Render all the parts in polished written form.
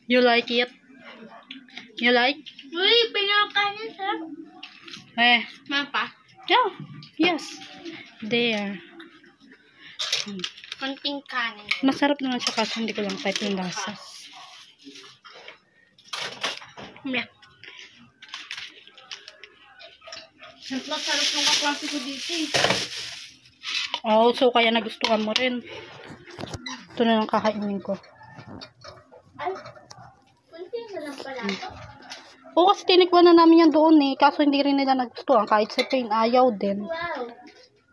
You like it? You like? Uy, pinakain siya. Mapa? Yeah. Yes. There. Konting kanin. Masarap naman siya kasi hindi ko lang type yung lasa. Yeah. Masarap yung kaklase ko dito eh. Oh, so kaya nagustuhan mo rin. Ito na lang kakainin ko. Ay, kunti na lang pala ito. Oo, kasi tinikwan na namin yan doon eh. Kaso hindi rin nila nagustuhan. Kahit si Pain, ayaw din. Wow.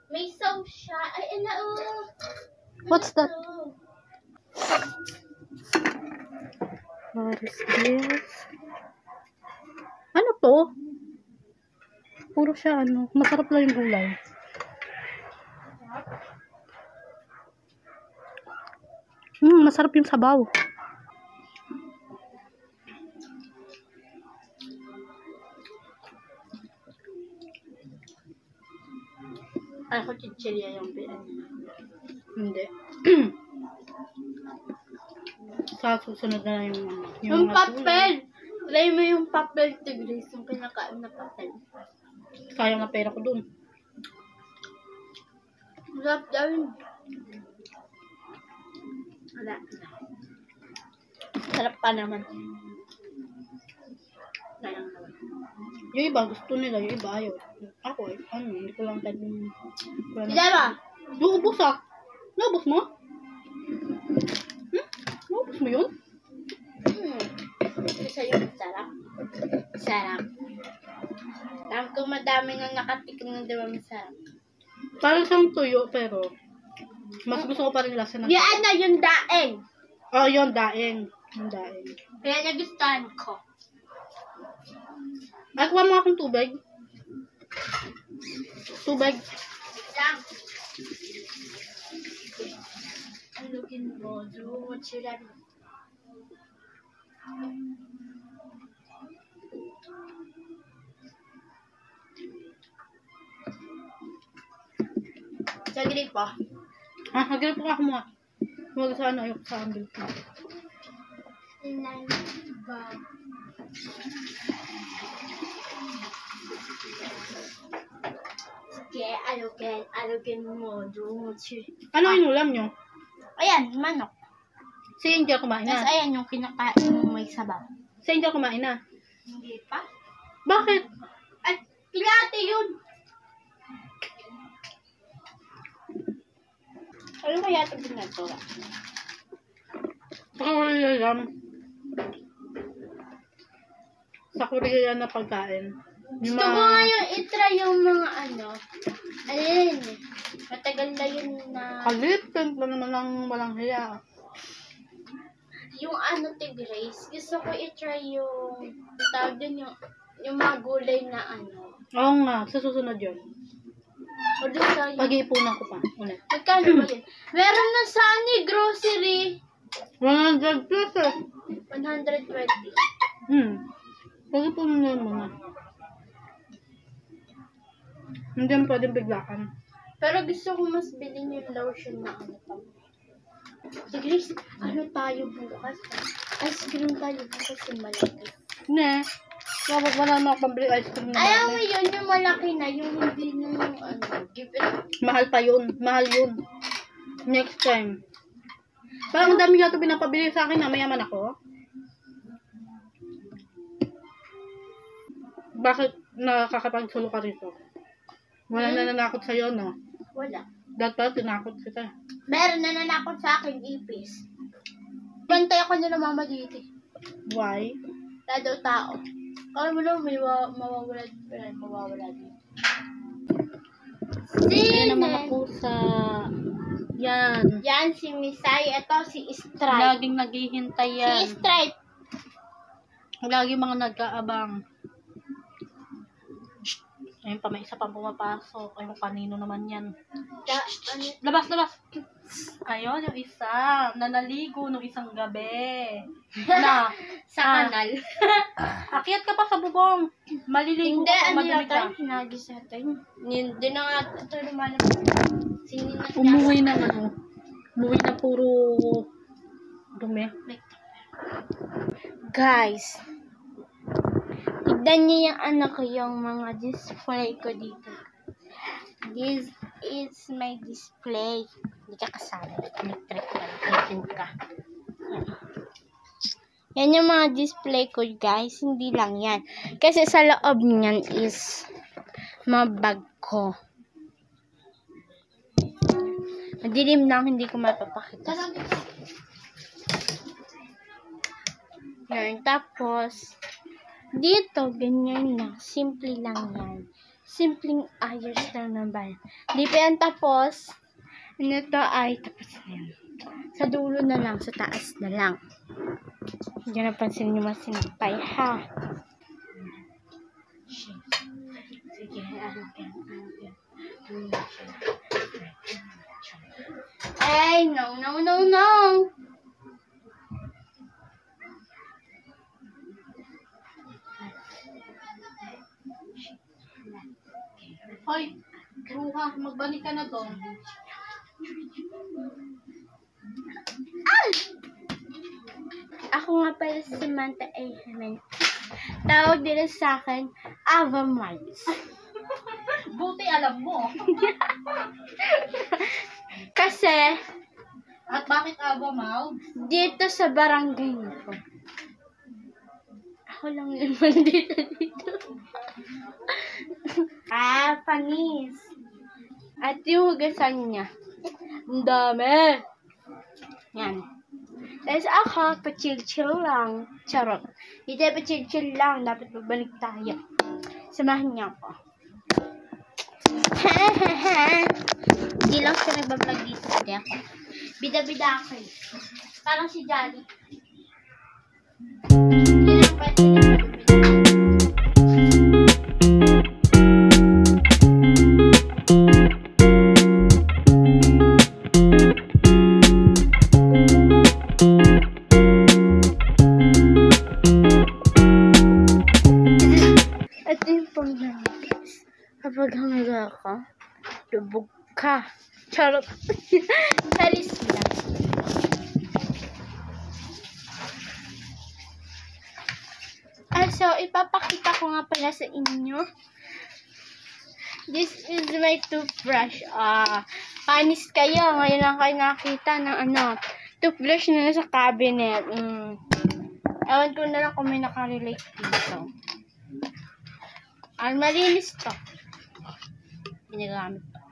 May sauce siya. Ay, What's that? What is this? Ano to? Puro siya ano. Masarap lang yung gulay. Masarap yung sabaw. Ako chichirya yung PN. Hindi. Sa susunod na lang Yung mga papel! Try mo yung papel, tigris. Yung kinakain na papel. sayang na pera ko dun. Masarap daw yun. Wala. Sarap pa naman. Sayang naman. Yung iba gusto nila, yung iba ayaw. Ako hindi ko lang tayo Hindi ba? Naubos ah. Naubos mo? Naubos mo yun? Isa yung sarap. Sarap. Alam ko madami nang nakatikim ng diba masarap. Parang siyang tuyo, pero mas gusto ko pa rin lasa ng Yan na yung daeng. Oh, yun, daeng. Yung daeng. Kaya nagustuhan ko. Ay, kuha mo akong tubig. Tubig. Lang. Ang looking mo, dude. Sila. Sagri pa. Hagrip ko ako mo. Huwag sa ayoko sa ambil ko. Sige, alugin mo, dude. Ano yung ulam nyo? Ayan, manok. Si Angel kumain Tapos na. ayan yung kinakain mo may sabaw. Si Angel kumain na. Hindi pa? Bakit? Ay, kilate yun! Ano kaya ito ginagawa? Sa Korea yan. Sa Korea yan na pagkain. Yung Gusto ko ngayon itry yung mga ano. Ano yun eh. Matagal na yun na. Kalipin pa naman ng walang hiya. Yung ano Grace, gusto ko itry yung tawag din yung mga gulay na ano. Oo nga, sa susunod yun. O doon sa yun. Pag-iipunan ko pa. Ulit. Magkano ba yun? Meron na sa grocery. 100 pesos. 120. Pag-iipunan na yun muna. Hindi yan pwedeng biglaan. Pero gusto ko mas bilhin yung lotion na ano pa. Si Grace, ano tayo bukas? Ice cream tayo bukas yung malaki. Ne. Wala na akong pambili ice cream na Ayaw mo malaki. yun, yung malaki na, yung hindi na yung ano, give it. Mahal pa yun. Mahal yun. Next time. Parang ang dami yata pinapabili sa akin na mayaman ako. Bakit nakakapagsulo ka rito? Wala na nanakot sa'yo, no? Wala. Dahil tinakot kita. Meron na nanakot sa akin, ipis. Bantay ako nila mama dito. Why? Wala daw tao. Kala mo lang may mawawala dito. Yan ang mga pusa. Yan. Yan si Misay. Ito si Stripe. Laging naghihintay yan. Si Stripe. Lagi mga nag-aabang. Ayun pa, may isa pang pumapasok. Ayun, kanino naman yan. Labas, labas. Ayun, yung isa. Nanaligo nung isang gabi. Na. Sa kanal. Akyat ka pa sa bubong. Maliligo Hindi, ka pa, ano madumi ka. yata? Hinagis natin. Hindi na nga ito naman. Sininat niya. Umuwi na ano. Umuwi na puro dumi. Guys, tignan niyo yung anak ko, yung mga display ko dito. This is my display. Hindi ka kasali. Electric ka. Yan yung mga display ko, guys. Hindi lang yan. Kasi sa loob niyan is mga bag ko. Madilim lang, hindi ko mapapakita. Yan, tapos, dito, ganyan lang. Simple lang yan. Simpleng ayos lang naman. Di pa yan tapos. Ano to ay tapos na yan. Sa dulo na lang, sa taas na lang. Hindi napansin niyo masinipay, ha? Sige, ano yan. Ay, no. Hoy, Ruha, magbalik ka na doon. Ako nga pala si Samantha A. Jimenez. Tawag nila sa akin, Ava Miles. Buti alam mo. Kasi, At bakit Ava Mouth? dito sa barangay ko. Ako lang naman dito. Panis. At yung hugasan niya. Ang dami. Yan. Tapos ako, pa-chill-chill lang. Charot. Hindi tayo pa-chill-chill lang. Dapat magbalik tayo. Samahan niya ako. Hindi lang siya nagbablog dito. Hindi ako. Bida-bida ako eh. Parang si Jolly. Hindi lang pa siya nagbablog. Ito yung panglalas. Kapag hangga ka, lubog ka. Charot. Charis lang. So, ipapakita ko nga pala sa inyo. This is my toothbrush. Panis kayo. Ngayon lang kayo nakita ng toothbrush na nasa cabinet. Ewan ko na lang kung may nakarelate dito. Malinis to. Ginagamit to.